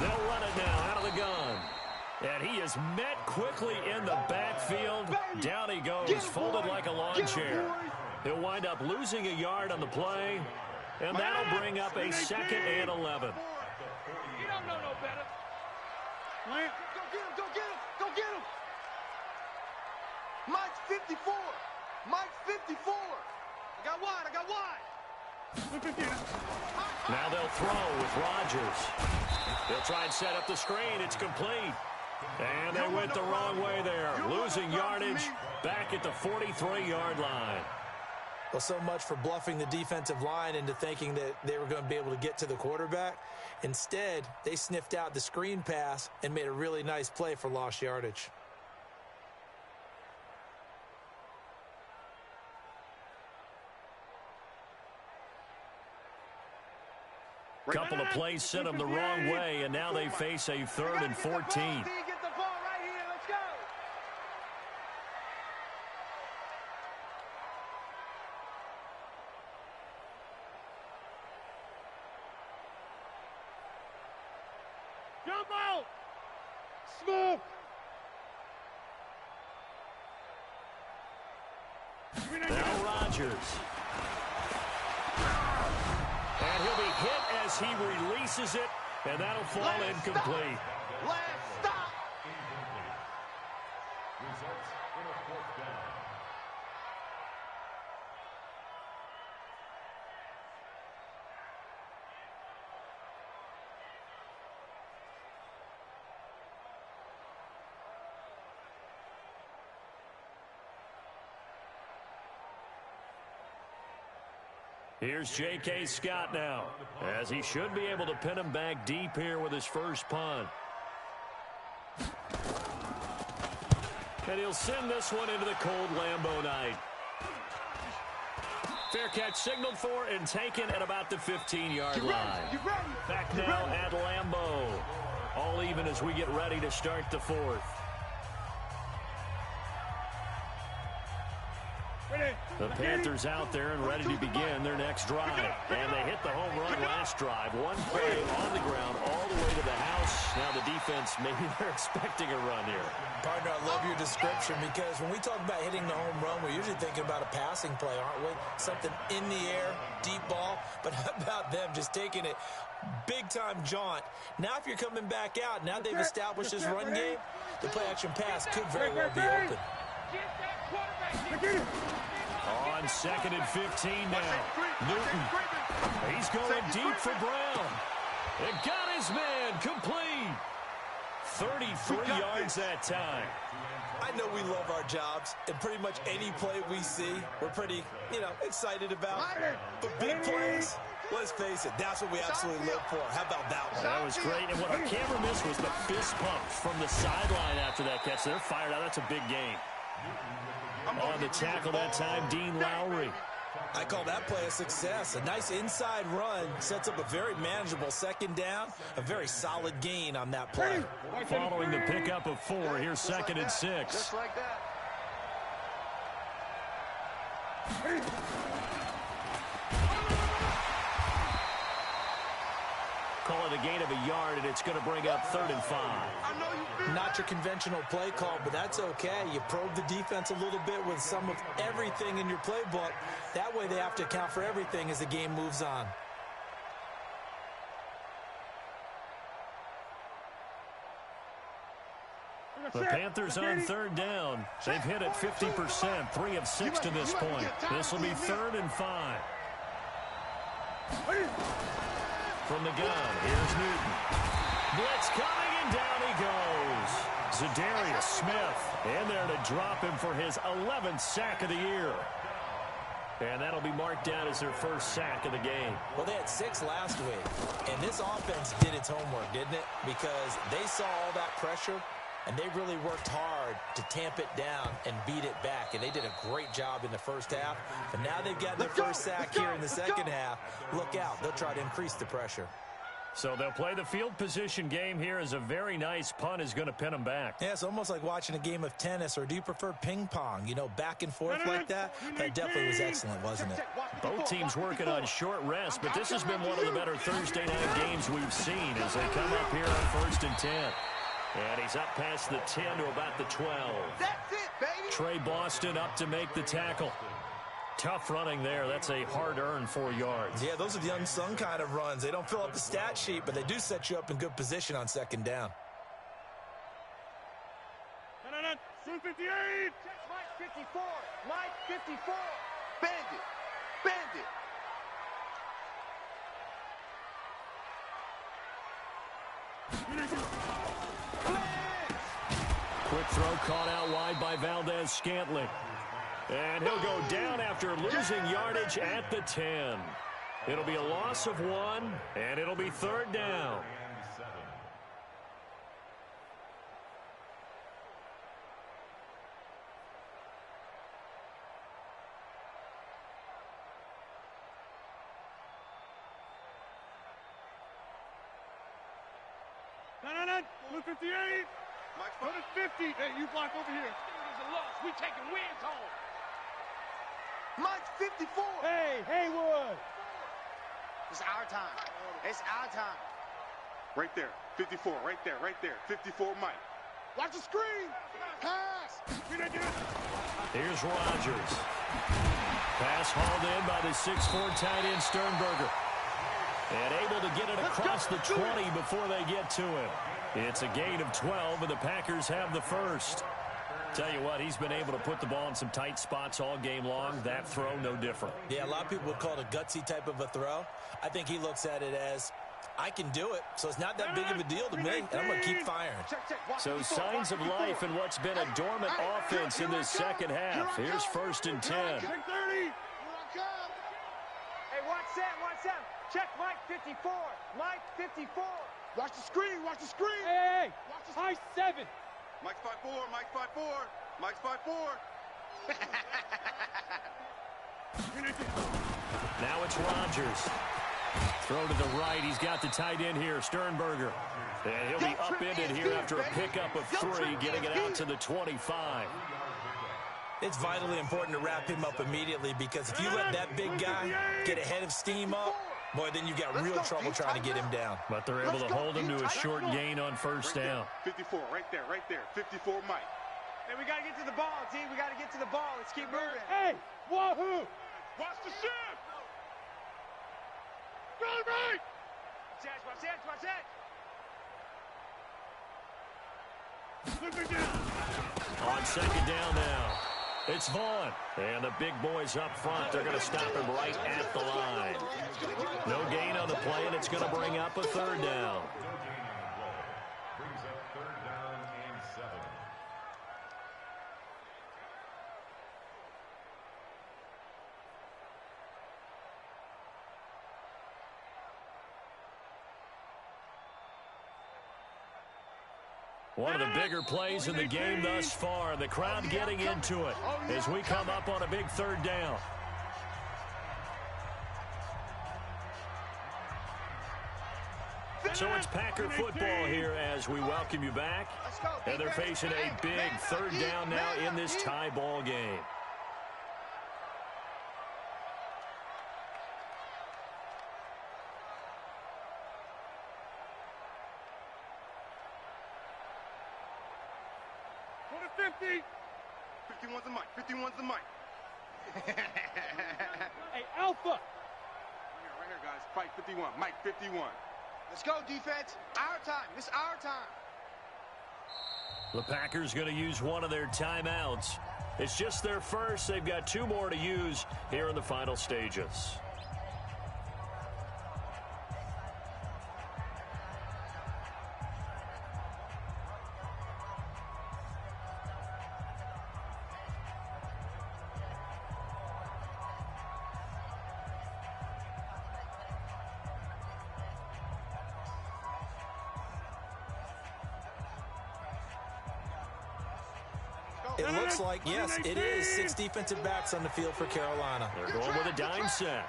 They'll run it now out of the gun. And he is met quickly in the backfield. Down he goes, folded like a lawn chair. He'll wind up losing a yard on the play. And that'll bring up a 2nd and 11. You don't know no better. Go get him. Go get him. Go get him. Mike's 54. Mike's 54. I got wide. I got wide. Now they'll throw with Rodgers. They'll try and set up the screen. It's complete. And they went the wrong way there. Losing yardage back at the 43-yard line. Well, so much for bluffing the defensive line into thinking that they were going to be able to get to the quarterback. Instead, they sniffed out the screen pass and made a really nice play for lost yardage. Couple of plays sent them the wrong way, and now they face a 3rd and 14. Get the ball right here. Let's go. Jump out. Smoke. Now Rodgers. And he'll be hit as he releases it, and that'll fall incomplete. Last stop. Results in a 4th down. Here's J.K. Scott now, as he should be able to pin him back deep here with his first punt. And he'll send this one into the cold Lambeau night. Fair catch signaled for and taken at about the 15-yard line. Back now at Lambeau. All even as we get ready to start the 4th. The Panthers out there and ready to begin their next drive. And they hit the home run last drive. 1 play on the ground all the way to the house. Now the defense, maybe they're expecting a run here. Partner, I love your description because when we talk about hitting the home run, we're usually thinking about a passing play, aren't we? Something in the air, deep ball. But how about them just taking it big-time jaunt? Now if you're coming back out, now they've established this run game, the play-action pass could very well be open. Get that quarterback. On 2nd and 15 now. Newton. He's going deep for Brown. It got his man complete. 33 yards that time. I know we love our jobs, and pretty much any play we see, we're pretty, excited about. But big plays, let's face it, that's what we absolutely live for. How about that one? That was great. And what our camera missed was the fist pump from the sideline after that catch. They're fired out. That's a big game. On the tackle that time, Dean Lowry. I call that play a success. A nice inside run sets up a very manageable 2nd down, a very solid gain on that play. Following the pickup of 4, here's 2nd and 6. Just like that. Call it a gain of a yard, and it's going to bring up 3rd and 5. Not your conventional play call, but that's okay. You probe the defense a little bit with some of everything in your playbook. That way they have to account for everything as the game moves on. The Panthers on 3rd down. They've hit it 50%, 3 of 6 to this point. This will be 3rd and 5. From the gun, here's Newton. Blitz coming, and down he goes. Zadarius Smith in there to drop him for his 11th sack of the year. And that'll be marked down as their first sack of the game. Well, they had 6 last week, and this offense did its homework, didn't it? Because they saw all that pressure, and they really worked hard to tamp it down and beat it back. And they did a great job in the first half. But now they've gotten their first sack here in the second half. Look out. They'll try to increase the pressure. So they'll play the field position game here as a very nice punt is going to pin them back. Yeah, it's almost like watching a game of tennis, or do you prefer ping pong? You know, back and forth like that? That definitely was excellent, wasn't it? Both teams working on short rest, but this has been one of the better Thursday night games we've seen as they come up here on 1st and 10. And he's up past the 10 to about the 12. That's it, baby. Trey Boston up to make the tackle. Tough running there. That's a hard-earned 4 yards. Yeah, those are the unsung kind of runs. They don't fill up the stat sheet, but they do set you up in good position on second down. 58. Mike 54. Mike 54. Bandit. Bandit. Quick throw caught out wide by Valdez-Scantling. And he'll go down after losing yardage at the 10. It'll be a loss of 1, and it'll be 3rd down. Blue 58. Mike's put it 50. Hey, you block over here. It's a loss. We taking wins home. Mike's 54. Hey, Haywood. It's our time. It's our time. Right there. 54. Right there. Right there. 54 Mike. Watch the screen. Pass. Here's Rodgers. Pass hauled in by the 6'4" tight end Sternberger. And able to get it across the 20 before they get to him. It's a gain of 12, and the Packers have the first. Tell you what, he's been able to put the ball in some tight spots all game long. That throw, no different. Yeah, a lot of people would call it a gutsy type of a throw. I think he looks at it as, I can do it, so it's not that big of a deal to me, and I'm going to keep firing. So signs of life in what's been a dormant offense in this second half. Here's 1st and 10. Hey, watch that. Check Mike 54. Mike 54. watch the screen. Watch the screen. Hey, high 7. Mike's 5'4". Mike's 5'4". Mike's 5'4". Now it's Rodgers. Throw to the right. He's got the tight end here, Sternberger. And he'll be upended here after a pickup of 3, getting it out to the 25. It's vitally important to wrap him up immediately, because if you let that big guy get ahead of steam up, boy, then you've got real trouble trying to get him down. But they're able to hold him to a short gain on 1st down. 54, right there. 54 Mike. Hey, we got to get to the ball, team. We got to get to the ball. Let's keep moving. Hey, wahoo! Watch the shift. Go right. Watch that. On 2nd down now, it's Vaughn. And the big boys up front, they're going to stop him right at the line. No gain on the play, and it's going to bring up a 3rd down. Brings up 3rd down and 7. One of the bigger plays in the game thus far. The crowd getting into it as we come up on a big 3rd down. So it's Packer football here as we welcome you back. And they're facing a big 3rd down now in this tie ball game. Go to 50. 51's the Mike. 51's the Mike. Hey, Alpha. Right here, guys. Fight 51. Mike 51. Let's go, defense. Our time. It's our time. The Packers going to use one of their timeouts. It's just their first. They've got 2 more to use here in the final stages. It looks like, yes, it is 6 defensive backs on the field for Carolina. They're going with a dime set.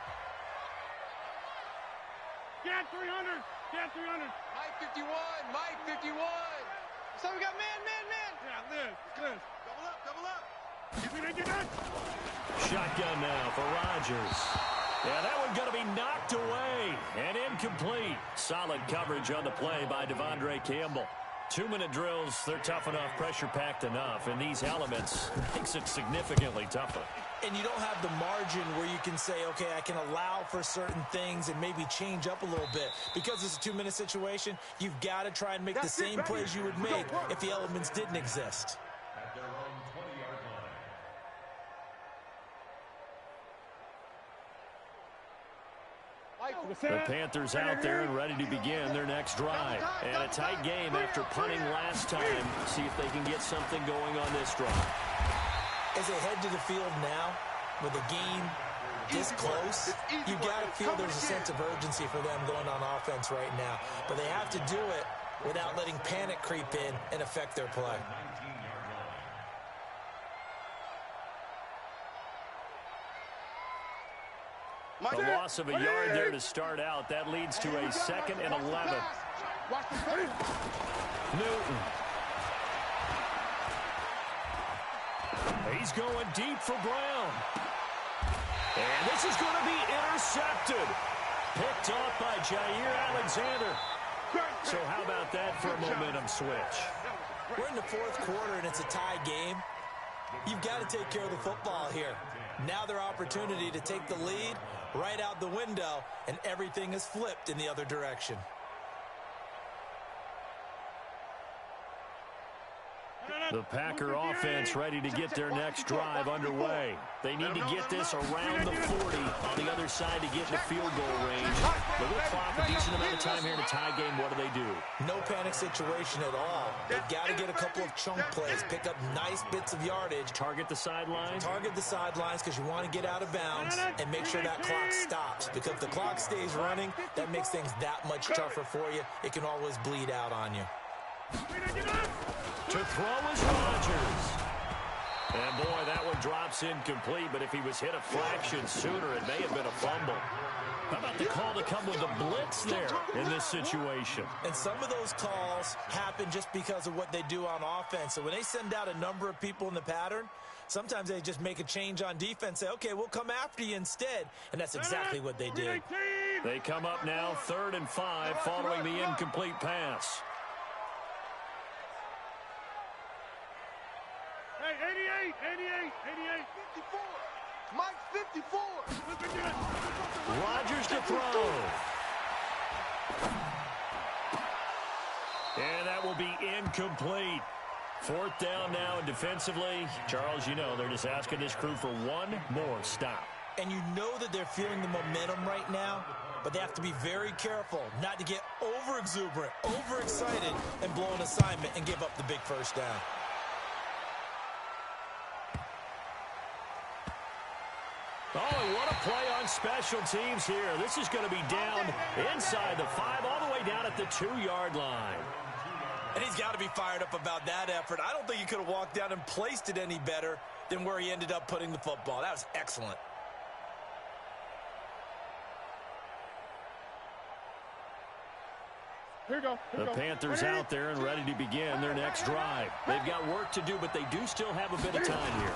Get 300. Get 300. Mike 51. Mike 51. So we got man. Yeah, Liz. Double up. Give me that, get that. Shotgun now for Rodgers. Yeah, that one going to be knocked away and incomplete. Solid coverage on the play by Devondre Campbell. 2-minute drills, they're tough enough, pressure-packed enough, and these elements makes it significantly tougher. And you don't have the margin where you can say, okay, I can allow for certain things and maybe change up a little bit. Because it's a 2-minute situation, you've got to try and make the same plays you would make if the elements didn't exist. At their own 20-yard line. The Panthers out there and ready to begin their next drive. And a tight game after punting last time. See if they can get something going on this drive. As they head to the field now, with the game this close, you've got to feel there's a sense of urgency for them going on offense right now. But they have to do it without letting panic creep in and affect their play. A loss of a yard there to start out. That leads to a 2nd and 11. Newton. He's going deep for Brown. And this is going to be intercepted. Picked off by Jair Alexander. So how about that for a momentum switch? We're in the 4th quarter, and it's a tie game. You've got to take care of the football here. Now their opportunity to take the lead right out the window, and everything is flipped in the other direction. The Packer offense ready to get their next drive underway. They need to get this around the 40 on the other side to get in the field goal range. Look at the clock, a decent amount of time here in a tie game. What do? No panic situation at all. They've got to get a couple of chunk plays, pick up nice bits of yardage. Target the sidelines? Target the sidelines because you want to get out of bounds and make sure that clock stops. Because if the clock stays running, that makes things that much tougher for you. It can always bleed out on you. To throw is Rodgers. And boy, that one drops incomplete, but if he was hit a fraction sooner, it may have been a fumble. How about the call to come with a blitz there in this situation? And some of those calls happen just because of what they do on offense. So when they send out a number of people in the pattern, sometimes they just make a change on defense, say, okay, we'll come after you instead. And that's exactly what they did. They come up now 3rd and 5 following the incomplete pass. Hey, 88. 54. Mike 54. Rodgers to throw. And that will be incomplete. 4th down now, and defensively, Charles, you know, they're just asking this crew for one more stop. And you know that they're feeling the momentum right now, but they have to be very careful not to get over-exuberant, over-excited, and blow an assignment and give up the big 1st down. Oh, and what a play on special teams here. This is going to be down inside the 5, all the way down at the 2-yard line. And he's got to be fired up about that effort. I don't think he could have walked down and placed it any better than where he ended up putting the football. That was excellent. The Panthers out there and ready to begin their next drive. They've got work to do, but they do still have a bit of time here.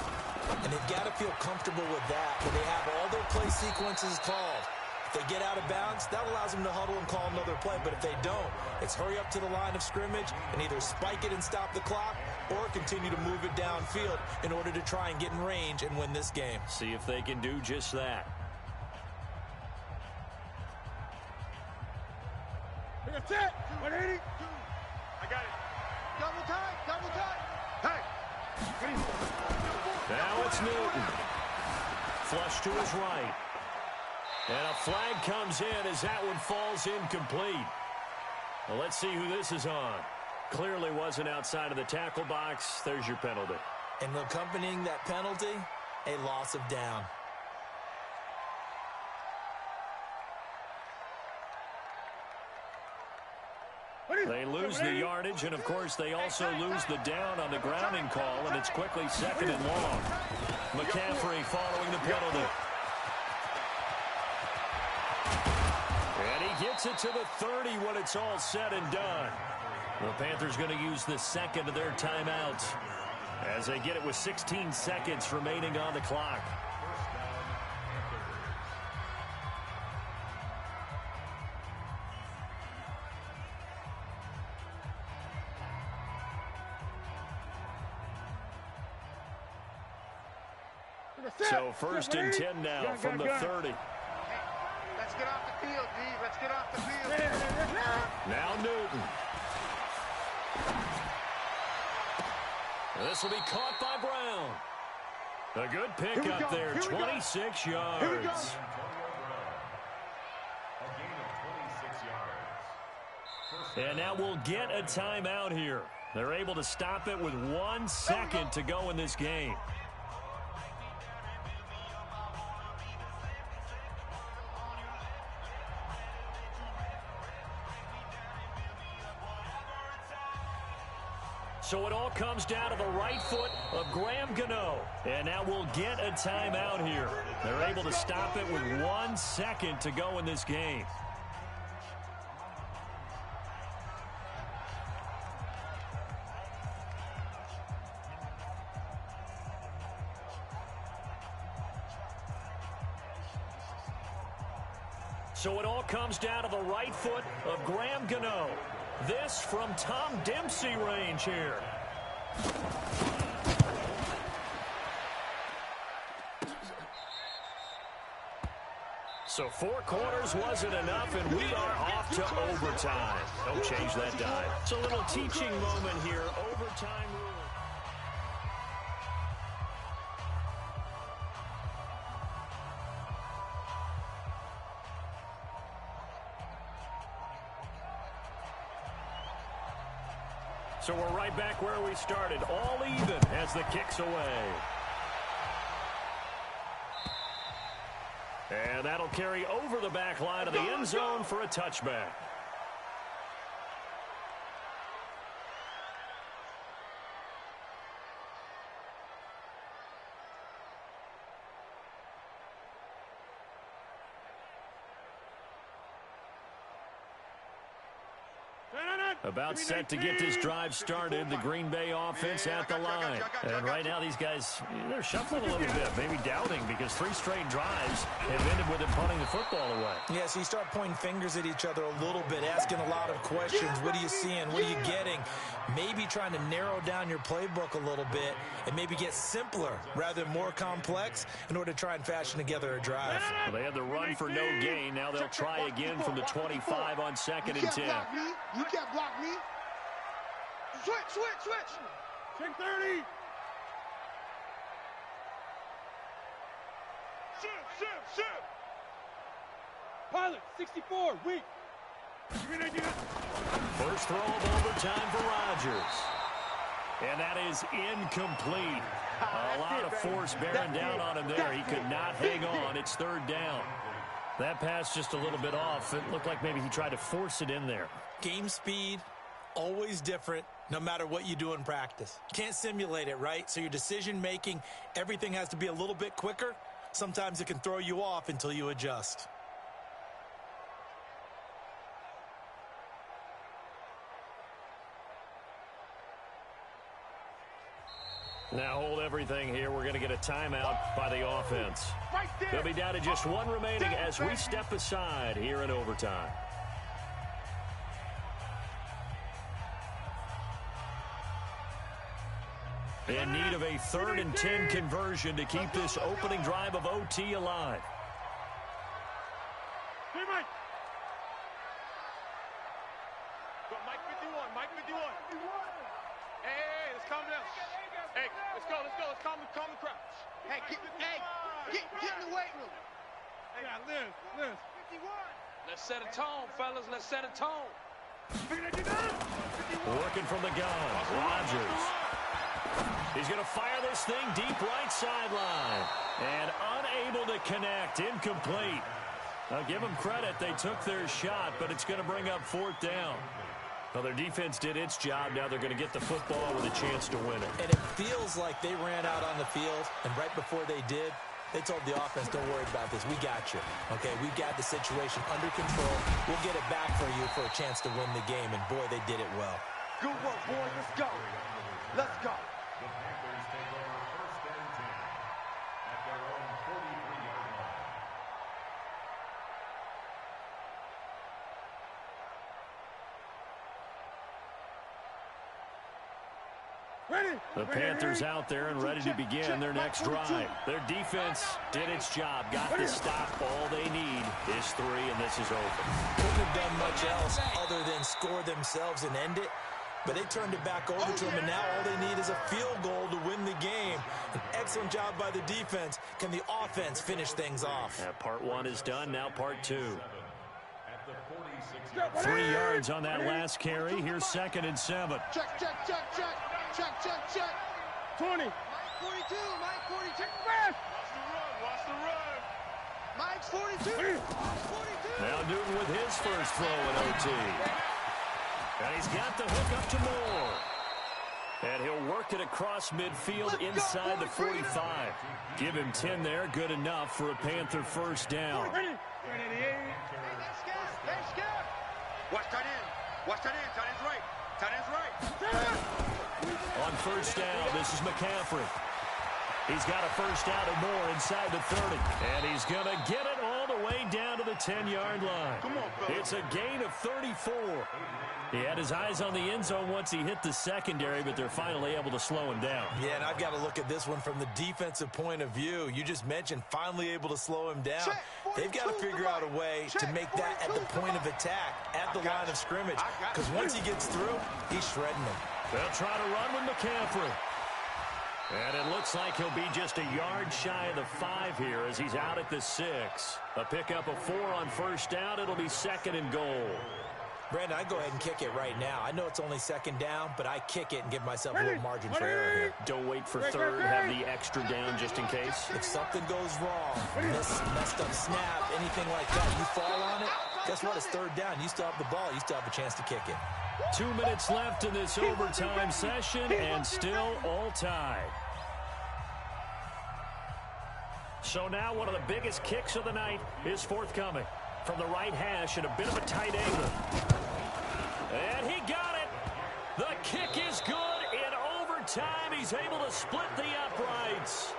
And they've got to feel comfortable with that, when they have all their play sequences called. If they get out of bounds, that allows them to huddle and call another play. But if they don't, it's hurry up to the line of scrimmage and either spike it and stop the clock or continue to move it downfield in order to try and get in range and win this game. See if they can do just that. That's it. 180. I got it. Double time. Hey. Now it's Newton. Flush to his right. And a flag comes in as that one falls incomplete. Well, let's see who this is on. Clearly wasn't outside of the tackle box. There's your penalty. And accompanying that penalty, a loss of down. They lose the yardage, and, of course, they also lose the down on the grounding call, and it's quickly 2nd and long. McCaffrey following the penalty. And he gets it to the 30 when it's all said and done. The Panthers going to use the second of their timeouts as they get it with 16 seconds remaining on the clock. So 1st and 10 now from the 30. Let's get off the field, D. Let's get off the field. Now Newton. This will be caught by Brown. A good pick up there, 26 yards. And now we'll get a timeout here. They're able to stop it with 1 second to go in this game. So it all comes down to the right foot of Graham Gano. And now we'll get a timeout here. They're able to stop it with 1 second to go in this game. So it all comes down to the right foot of Graham Gano. This from Tom Dempsey range here. So 4 quarters wasn't enough, and we are off to overtime. Don't change that dive. It's a little teaching moment here. Overtime rule. So we're right back where we started, all even as the kick's away. And that'll carry over the back line of the end zone for a touchback. About set to get this drive started, the Green Bay offense at the line. And right now these guys, they're shuffling a little bit, maybe doubting, because 3 straight drives have ended with them punting the football away. Yeah, so you start pointing fingers at each other a little bit, asking a lot of questions. What are you seeing? What are you getting? Maybe trying to narrow down your playbook a little bit and maybe get simpler rather than more complex in order to try and fashion together a drive. Well, they had the run for no gain. Now they'll try again from the 25 on 2nd and 10. You can't block me. Switch. Check 30. Shoot. Pilot, 64, weak. First throw of overtime for Rodgers. And that is incomplete. A lot of force bearing down on him there. He could not hang on. It's 3rd down. That pass just a little bit off. It looked like maybe he tried to force it in there. Game speed, always different, no matter what you do in practice. Can't simulate it, right? So your decision-making, everything has to be a little bit quicker. Sometimes it can throw you off until you adjust. Now hold everything here. We're going to get a timeout by the offense. They'll be down to just 1 remaining as we step aside here in overtime. In need of a 3rd and 10 conversion to keep this opening drive of OT alive. Hey, Mike. Go, Mike 51. Hey, let's calm down. Hey, let's go. Let's calm the crowd. Hey, get in the weight room. Hey, Liz. 51. Let's set a tone, fellas. Let's set a tone. Working from the gun, Rodgers. He's going to fire this thing deep right sideline. And unable to connect, incomplete. I'll give them credit. They took their shot, but it's going to bring up 4th down. Well, their defense did its job. Now they're going to get the football with a chance to win it. And it feels like they ran out on the field, and right before they did, they told the offense, don't worry about this. We got you. Okay, we got the situation under control. We'll get it back for you for a chance to win the game, and boy, they did it well. Good work, boy. Let's go. Let's go. The Panthers take over first and 10 at their own 43-yard line. The Panthers out there and ready to begin their next drive. Their defense did its job, got the stop. All they need is 3, and this is over. Couldn't have done much else other than score themselves and end it. But they turned it back over to them, and now all they need is a field goal to win the game. An excellent job by the defense. Can the offense finish things off? Yeah, part 1 is done, now part 2. 3 yards on that last carry. Here's 2nd and 7. Check, check, check, check. Check, check, check. 20. Mike 42, Mike 42. Watch the run. Mike's 42. Mike's 42. Now Newton with his first throw in OT. And he's got the hook up to Moore. And he'll work it across midfield inside the 45. Give him 10 there, good enough for a Panther first down. Watch tight end. Watch tight end. Tight end's right. Tight end's right. On first down, this is McCaffrey. He's got a first down and more inside the 30. And he's going to get it all the way down to the 10-yard line. Come on, fellas. It's a gain of 34. He had his eyes on the end zone once he hit the secondary, but they're finally able to slow him down. Yeah, and I've got to look at this one from the defensive point of view. You just mentioned finally able to slow him down. They've got to figure out a way to make that at the point of attack, at the line of scrimmage. Because once he gets through, he's shredding them. They'll try to run with McCaffrey. And it looks like he'll be just a yard shy of the 5 here as he's out at the 6. A pickup of 4 on first down. It'll be 2nd and goal. Brandon, I go ahead and kick it right now. I know it's only 2nd down, but I kick it and give myself a little margin for error here. Don't wait for 3rd. Have the extra down just in case. If something goes wrong, messed up snap, anything like that, you fall on it, guess what? It's 3rd down. You still have the ball. You still have a chance to kick it. 2 minutes left in this overtime session, and still all tied. So now one of the biggest kicks of the night is forthcoming. From the right hash at a bit of a tight angle. And he got it. The kick is good in overtime. He's able to split the uprights.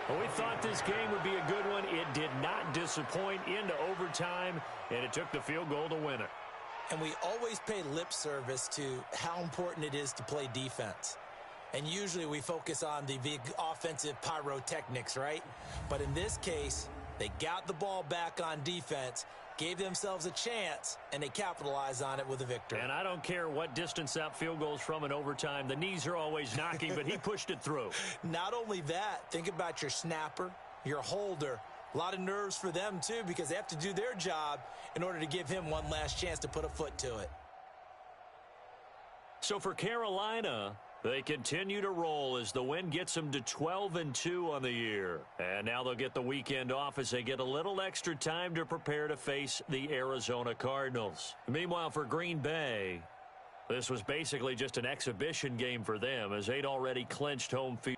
Well, we thought this game would be a good one. It did not disappoint into overtime, and it took the field goal to win it. And we always pay lip service to how important it is to play defense. And usually we focus on the big offensive pyrotechnics, right? But in this case, they got the ball back on defense, gave themselves a chance, and they capitalized on it with a victory. And I don't care what distance that field goal's from in overtime. The knees are always knocking, but he pushed it through. Not only that, think about your snapper, your holder. A lot of nerves for them, too, because they have to do their job in order to give him one last chance to put a foot to it. So for Carolina, they continue to roll as the win gets them to 12-2 on the year. And now they'll get the weekend off as they get a little extra time to prepare to face the Arizona Cardinals. Meanwhile, for Green Bay, this was basically just an exhibition game for them as they'd already clinched home field.